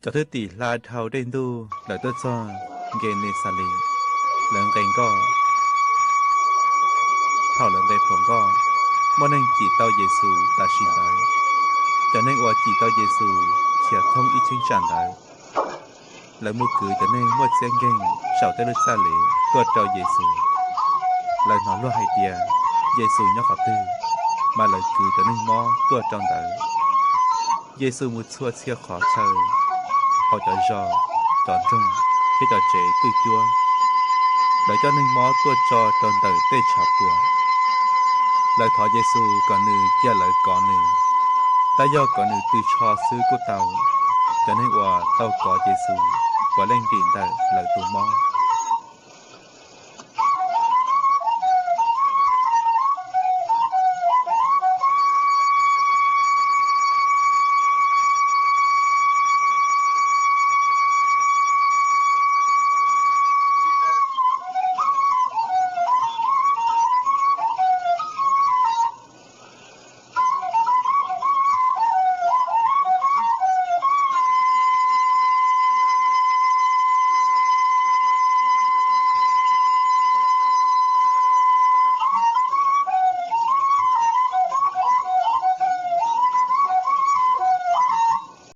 cho thứ tỷ la thao đen đu là tôi cho nghe nê sa lì lần cảnh có thao lần đây phong có mô nên chỉ tao Giê-xu ta xin tới cho nên qua chỉ tao Giê-xu chia thông ít chính tràn tới lần mua cử cho nên mua xe ghen sầu tới lúc xa lì tôi cho Giê-xu lần nó lo hai tia Giê-xu nhóc họ tư mà lời cử cho nên mò tôi trong tới Giê-xu một xua chia khó chơi họ cho giò tròn trung khi cho chế tươi chua để cho nên mò tôi cho trong tới tê chảo bùa lời thọ Giê-xu còn nữ chia lời có nữ ta do có nữ từ cho sư của tàu cho nên hòa tàu có Giê-xu và lên điện tới lời tù mò